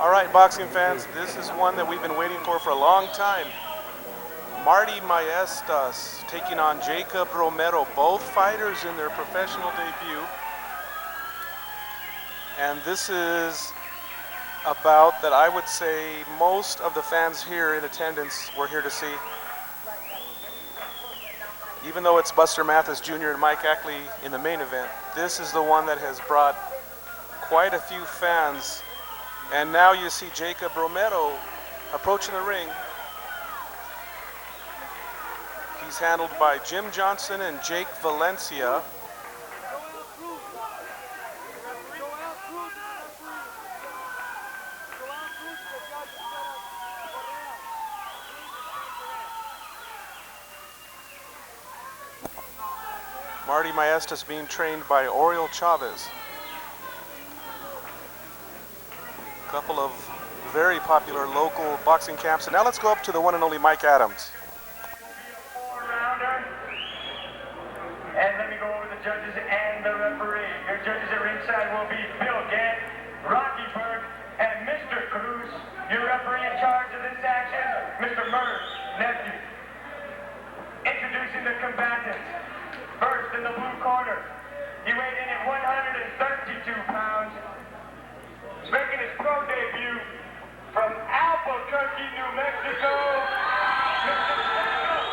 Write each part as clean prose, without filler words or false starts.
All right, boxing fans, this is one that we've been waiting for a long time. MARTY MAESTAS taking on JACOB Romero, both fighters in their professional debut. And this is about that I would say most of the fans here in attendance were here to see. Even though it's Buster Mathis Jr. and Mike Ackley in the main event, this is the one that has brought quite a few fans. And now you see JACOB Romero approaching the ring. He's handled by Jim Johnson and Jake Valencia. MARTY MAESTAS being trained by Oriol Chavez. A couple of very popular local boxing camps. And now let's go up to the one and only Mike Adams. And let me go over the judges and the referee. Your judges at ringside will be Bill Gant, Rocky Berg, and Mr. Cruz. Your referee in charge of this action, Mr. Merv's nephew. Introducing the combatants. First in the blue corner, he weighed in at 132 pounds. Making his pro debut from Albuquerque, New Mexico, Mr. JACOB Romero.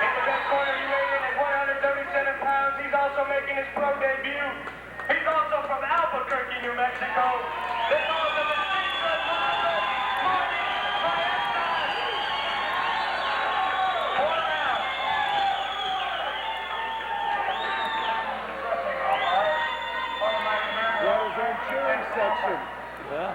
In the red corner, he weighed in at 137 pounds. He's also making his pro debut. He's also from Albuquerque, New Mexico. This also the secret fighter, MARTY MAESTAS. Cheering section. Yeah.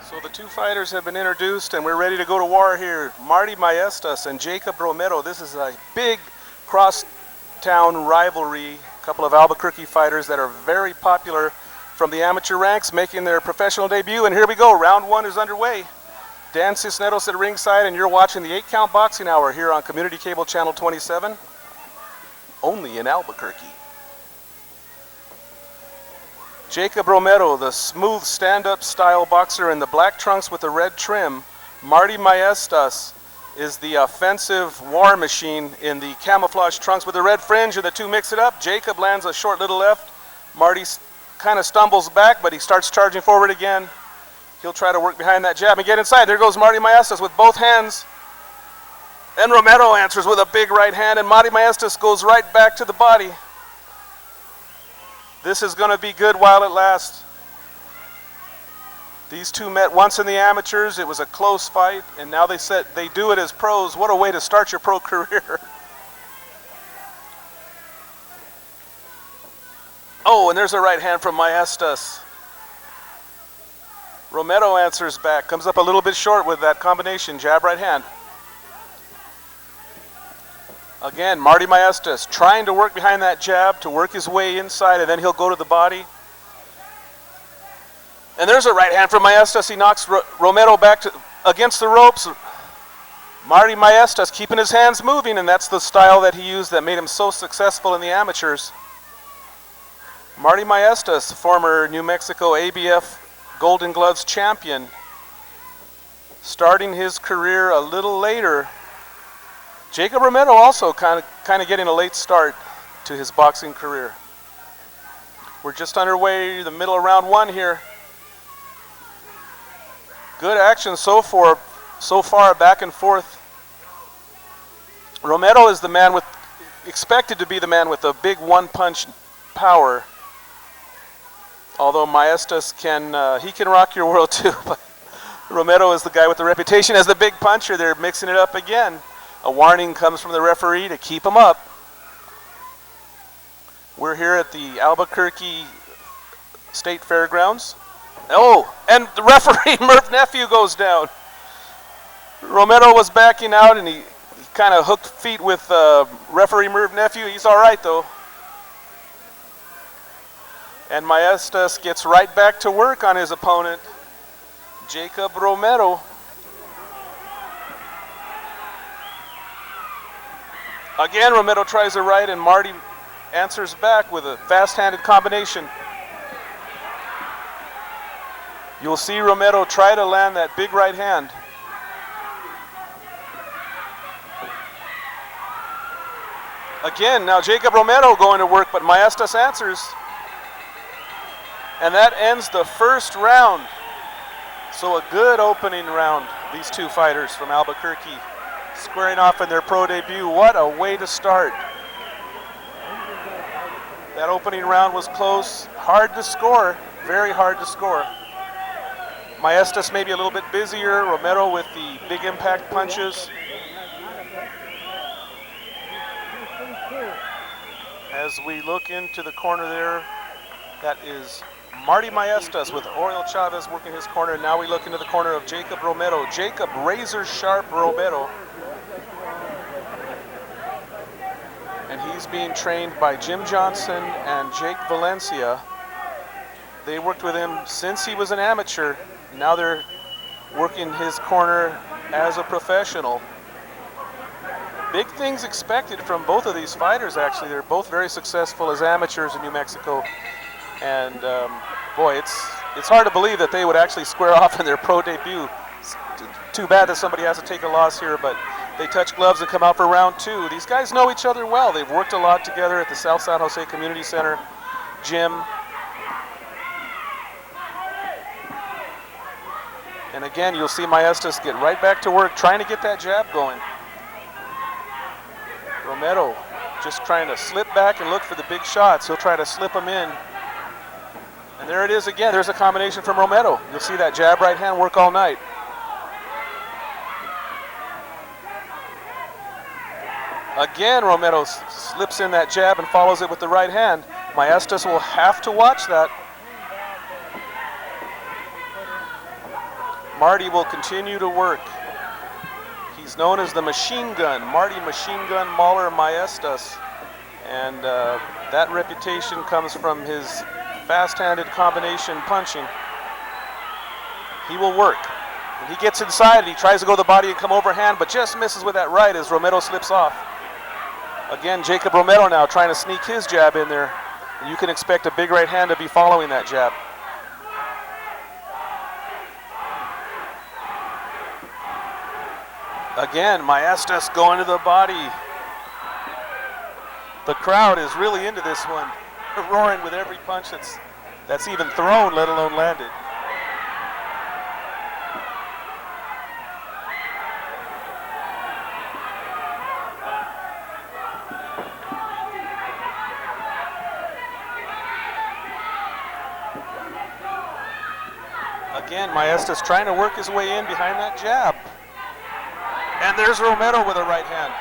So the two fighters have been introduced and we're ready to go to war here. MARTY MAESTAS and JACOB Romero. This is a big cross-town rivalry. A couple of Albuquerque fighters that are very popular from the amateur ranks making their professional debut. And here we go. Round one is underway. Dan Cisneros at ringside and you're watching the 8-Count Boxing Hour here on Community Cable Channel 27. Only in Albuquerque. JACOB Romero, the smooth stand-up style boxer in the black trunks with the red trim. MARTY MAESTAS is the offensive war machine in the camouflage trunks with the red fringe, and the two mix it up. JACOB lands a short little left. MARTY kind of stumbles back, but he starts charging forward again. He'll try to work behind that jab and get inside. There goes MARTY MAESTAS with both hands. And Romero answers with a big right hand, and MARTY MAESTAS goes right back to the body. This is going to be good while it lasts. These two met once in the amateurs. It was a close fight, and now they do it as pros. What a way to start your pro career. Oh, and there's a right hand from MAESTAS. Romero answers back, comes up a little bit short with that combination, jab, right hand. Again, MARTY MAESTAS trying to work behind that jab to work his way inside, and then he'll go to the body. And there's a right hand from MAESTAS. He knocks Romero back against the ropes. MARTY MAESTAS keeping his hands moving, and that's the style that he used that made him so successful in the amateurs. MARTY MAESTAS, former New Mexico ABF Golden Gloves champion, starting his career a little later. JACOB Romero also kind of getting a late start to his boxing career. We're just underway, the middle of round one here. Good action so far, back and forth. Romero is the man expected to be the man with a big one-punch power. Although MAESTAS can rock your world too. But Romero is the guy with the reputation as the big puncher. They're mixing it up again. A warning comes from the referee to keep him up. We're here at the Albuquerque State Fairgrounds. Oh, and the referee, Merv's nephew, goes down. Romero was backing out, and he kind of hooked feet with referee Merv's nephew. He's all right, though. And MAESTAS gets right back to work on his opponent, JACOB Romero. Again, Romero tries a right, and Marty answers back with a fast-handed combination. You'll see Romero try to land that big right hand. Again, now Jacob Romero going to work, but Maestas answers. And that ends the first round. So a good opening round. These two fighters from Albuquerque squaring off in their pro debut. What a way to start. That opening round was close, hard to score, very hard to score. Maestas maybe a little bit busier, Romero with the big impact punches. As we look into the corner there, that is Marty Maestas with Oriol Chavez working his corner. Now we look into the corner of Jacob Romero. Jacob Razor Sharp Romero. And he's being trained by Jim Johnson and Jake Valencia. They worked with him since he was an amateur. Now they're working his corner as a professional. Big things expected from both of these fighters, actually. They're both very successful as amateurs in New Mexico. And boy, it's hard to believe that they would actually square off in their pro debut. It's too bad that somebody has to take a loss here, but they touch gloves and come out for round two. These guys know each other well. They've worked a lot together at the South San Jose Community Center gym. And again, you'll see Maestas get right back to work, trying to get that jab going. Romero just trying to slip back and look for the big shots. He'll try to slip them in. And there it is again. There's a combination from Romero. You'll see that jab right hand work all night. Again, Romero slips in that jab and follows it with the right hand. Maestas will have to watch that. Marty will continue to work. He's known as the machine gun, Marty Machine Gun Mahler Maestas. And that reputation comes from his fast-handed combination punching. He will work. When he gets inside, he tries to go to the body and come overhand, but just misses with that right as Romero slips off. Again, Jacob Romero now trying to sneak his jab in there. And you can expect a big right hand to be following that jab. Again, Maestas going to the body. The crowd is really into this one. They're roaring with every punch that's even thrown, let alone landed. Again, Maestas trying to work his way in behind that jab. And there's Romero with a right hand.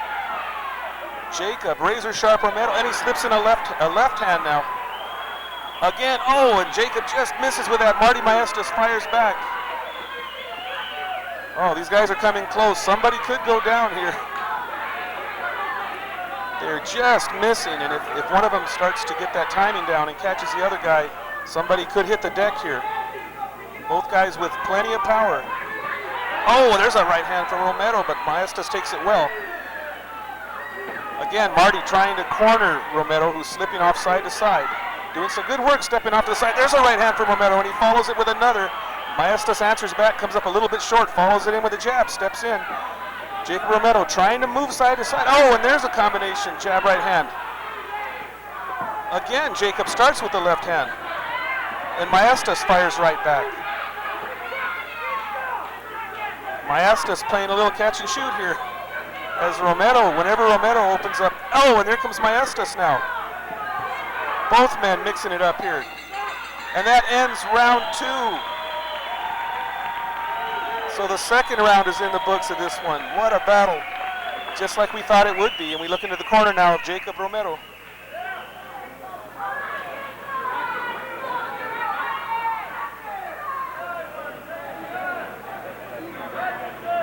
Jacob, razor sharp Romero, and he slips in a left hand now. Again, oh, and Jacob just misses with that. Marty Maestas fires back. Oh, these guys are coming close. Somebody could go down here. They're just missing, and if one of them starts to get that timing down and catches the other guy, somebody could hit the deck here. Both guys with plenty of power. Oh, and there's a right hand from Romero, but Maestas takes it well. Again, Marty trying to corner Romero, who's slipping off side to side. Doing some good work stepping off to the side. There's a right hand from Romero, and he follows it with another. Maestas answers back, comes up a little bit short, follows it in with a jab, steps in. Jacob Romero trying to move side to side. Oh, and there's a combination, jab, right hand. Again, Jacob starts with the left hand, and Maestas fires right back. Maestas playing a little catch and shoot here. As Romero, whenever Romero opens up, oh, and there comes Maestas now. Both men mixing it up here. And that ends round two. So the second round is in the books of this one. What a battle. Just like we thought it would be. And we look into the corner now of Jacob Romero.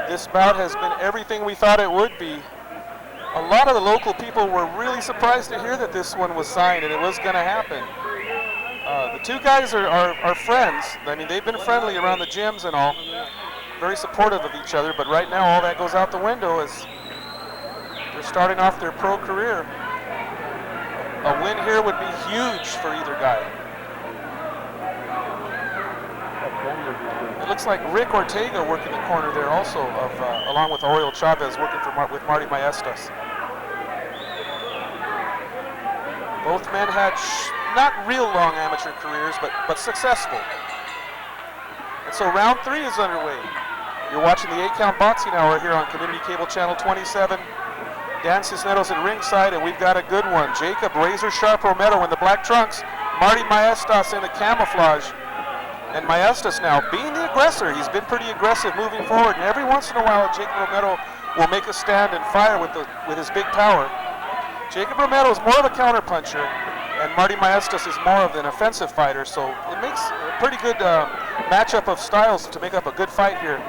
This bout has been everything we thought it would be. A lot of the local people were really surprised to hear that this one was signed and it was going to happen. The two guys are friends. I mean, they've been friendly around the gyms and all. Very supportive of each other, but right now all that goes out the window as They're starting off their pro career. A win here would be huge for either guy. It looks like Rick Ortega working the corner there also, along with Oriol Chavez working with Marty Maestas. Both men had not real long amateur careers, but successful. And so round 3 is underway. You're watching the 8-Count Boxing Hour here on Community Cable Channel 27. Dan Cisneros at ringside, and we've got a good one. Jacob Razor Sharp Romero in the black trunks. Marty Maestas in the camouflage. And Maestas now being the aggressor. He's been pretty aggressive moving forward, and every once in a while Jacob Romero will make a stand and fire with his big power. Jacob Romero is more of a counterpuncher, and Marty Maestas is more of an offensive fighter, so it makes a pretty good matchup of styles to make up a good fight here.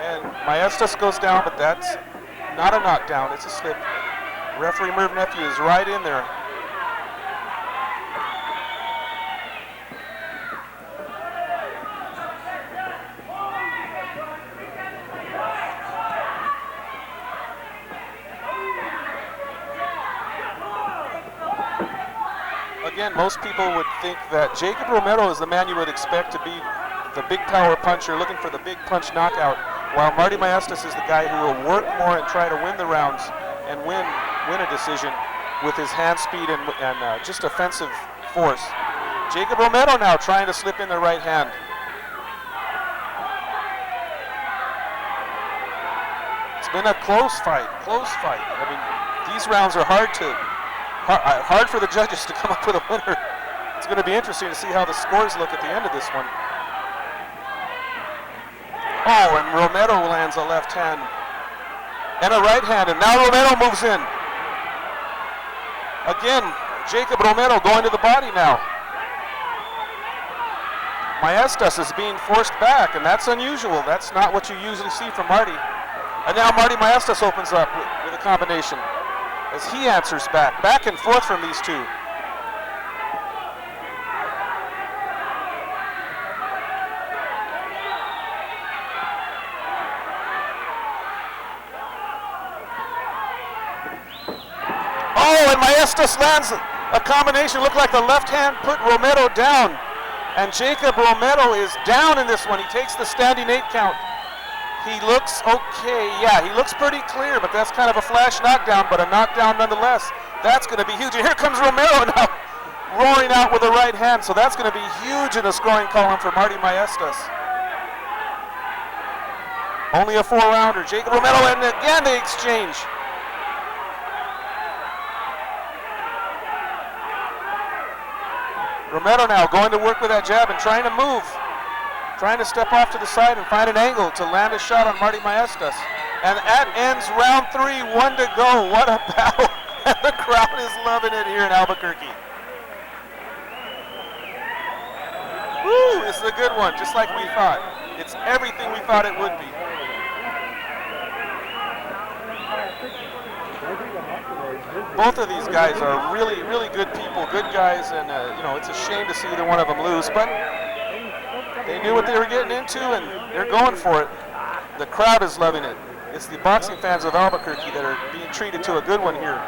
And Maestas goes down, but that's not a knockdown, it's a slip. Referee Merv Nephew is right in there. Again, most people would think that Jacob Romero is the man you would expect to be the big power puncher, looking for the big punch knockout, while Marty Maestas is the guy who will work more and try to win the rounds and win a decision with his hand speed and just offensive force. Jacob Romero now trying to slip in the right hand. It's been a close fight, close fight. I mean, these rounds are hard for the judges to come up with a winner. It's going to be interesting to see how the scores look at the end of this one. Oh, and Romero lands a left hand and a right hand, and now Romero moves in. Again, Jacob Romero going to the body now. Maestas is being forced back, and that's unusual. That's not what you usually see from Marty. And now Marty Maestas opens up with a combination as he answers back and forth from these two. Oh, and Maestas lands a combination. Looked like the left hand put Romero down. And Jacob Romero is down in this one. He takes the standing 8 count. He looks okay. Yeah, he looks pretty clear, but that's kind of a flash knockdown, but a knockdown nonetheless. That's going to be huge. And here comes Romero now roaring out with the right hand. So that's going to be huge in the scoring column for Marty Maestas. Only a 4-rounder. Jacob Romero, and again they exchange. Romero now going to work with that jab and trying to move. Trying to step off to the side and find an angle to land a shot on Marty Maestas. And that ends round 3, 1 to go. What a battle. And the crowd is loving it here in Albuquerque. Woo, this is a good one, just like we thought. It's everything we thought it would be. Both of these guys are really, really good people, good guys, and you know, it's a shame to see either one of them lose, but they knew what they were getting into, and they're going for it. The crowd is loving it. It's the boxing fans of Albuquerque that are being treated to a good one here.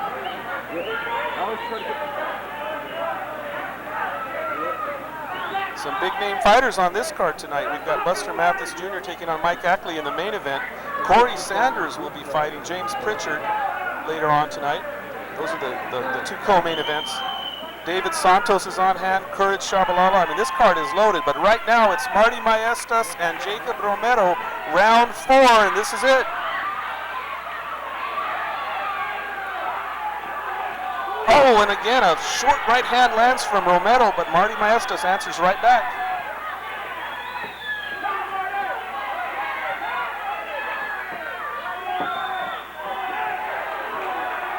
Some big-name fighters on this card tonight. We've got Buster Mathis Jr. taking on Mike Ackley in the main event. Corey Sanders will be fighting James Pritchard later on tonight. Those are the two co-main events. David Santos is on hand, Courage Shabalala. I mean, this card is loaded, but right now it's Marty Maestas and Jacob Romero, round 4, and this is it. Oh, and again, a short right hand lands from Romero, but Marty Maestas answers right back.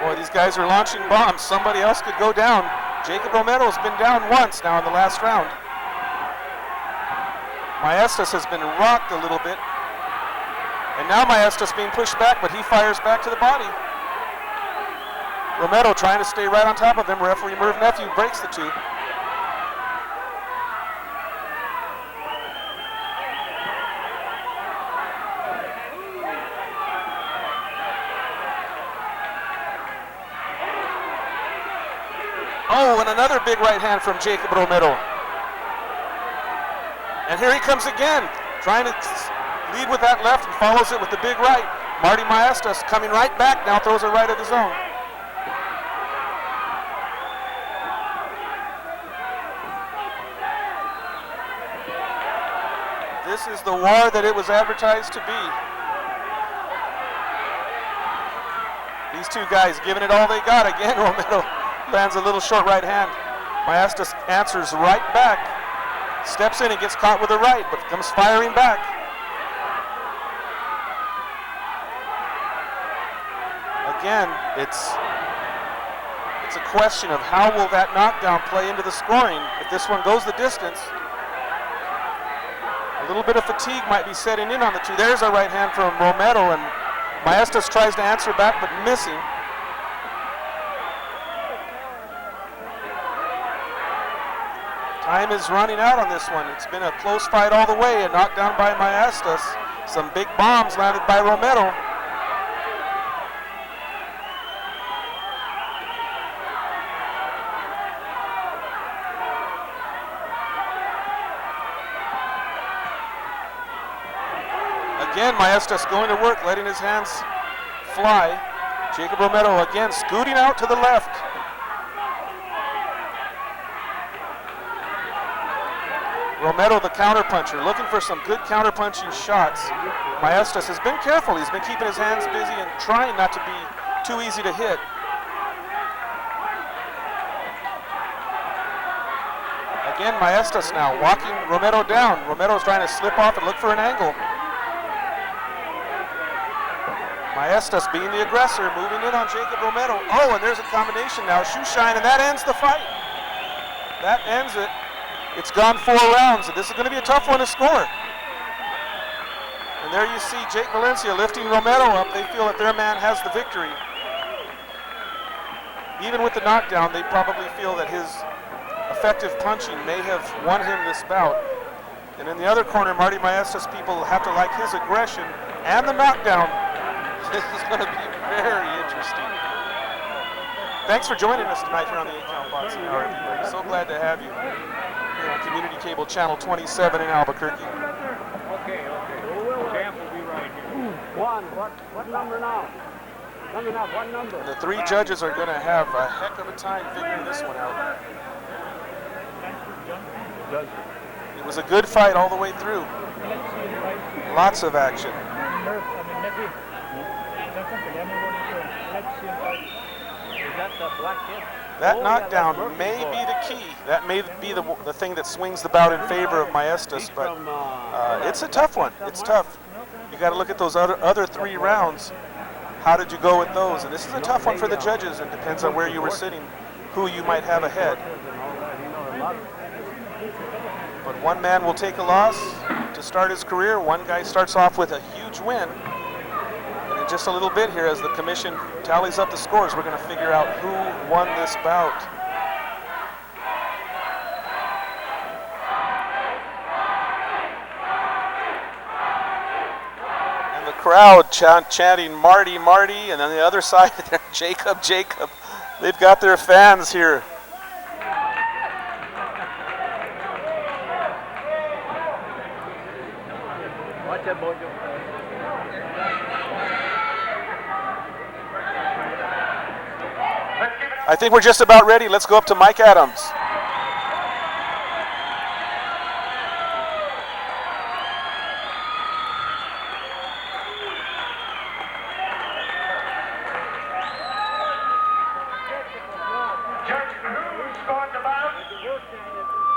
Boy, these guys are launching bombs. Somebody else could go down. Jacob Romero's been down once now in the last round. Maestas has been rocked a little bit. And now Maestas being pushed back, but he fires back to the body. Romero trying to stay right on top of him. Referee Merv Nephew breaks the two. Oh, and another big right hand from Jacob Romero. And here he comes again, trying to lead with that left and follows it with the big right. Marty Maestas coming right back now, throws a right of his own. This is the war that it was advertised to be. These two guys giving it all they got. Again, Romero lands a little short right hand. Maestas answers right back. Steps in and gets caught with a right, but comes firing back. Again, it's a question of how will that knockdown play into the scoring. If this one goes the distance, a little bit of fatigue might be setting in on the two. There's a right hand from Romero, and Maestas tries to answer back, but missing. Time is running out on this one. It's been a close fight all the way, a knockdown by Maestas. Some big bombs landed by Romero. Again, Maestas going to work, letting his hands fly. Jacob Romero again scooting out to the left. Romero, the counterpuncher, looking for some good counterpunching shots. Maestas has been careful. He's been keeping his hands busy and trying not to be too easy to hit. Again, Maestas now walking Romero down. Romero's trying to slip off and look for an angle. Maestas being the aggressor, moving in on Jacob Romero. Oh, and there's a combination now, shoe shine, and that ends the fight. That ends it. It's gone 4 rounds, and this is going to be a tough one to score. And there you see Jake Valencia lifting Romero up. They feel that their man has the victory. Even with the knockdown, they probably feel that his effective punching may have won him this bout. And in the other corner, Marty Maestas people have to like his aggression and the knockdown. This is going to be very interesting. Thanks for joining us tonight here on the 8-Count Boxing Hour. We're so glad to have you here on Community Cable Channel 27 in Albuquerque. Okay. Champ will be right here. What number now? What number? And the 3 judges are going to have a heck of a time figuring this one out. It was a good fight all the way through. Lots of action. That knockdown may be the key. That may be the thing that swings the bout in favor of Maestas, but it's a tough one. It's tough. You got to look at those other 3 rounds. How did you go with those? And this is a tough one for the judges. It depends on where you were sitting, who you might have ahead. But one man will take a loss to start his career. One guy starts off with a huge win. And in just a little bit here, as the commission tallies up the scores, we're going to figure out who won this bout. And the crowd chanting Marty, Marty, and on the other side there, Jacob, Jacob. They've got their fans here. I think we're just about ready. Let's go up to Mike Adams. Judge Cruz scored the bout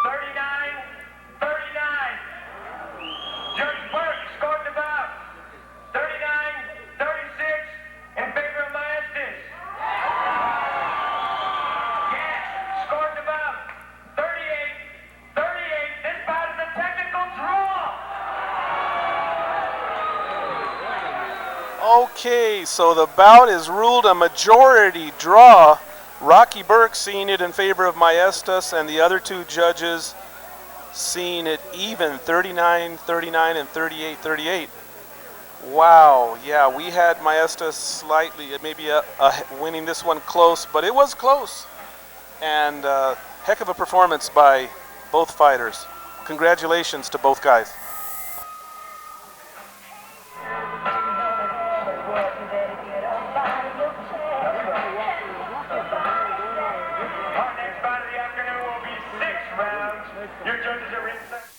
39-39. Judge Burke scored the bout 39-36 in favor of Maestas. Gas scored the bout Okay, so the bout is ruled a majority draw. Rocky Burke seeing it in favor of Maestas, and the other two judges seeing it even, 39-39 and 38-38. Wow, yeah, we had Maestas slightly, maybe winning this one close, but it was close. And heck of a performance by both fighters. Congratulations to both guys. Our next fight of the afternoon will be 6 rounds. Your judges are ringside.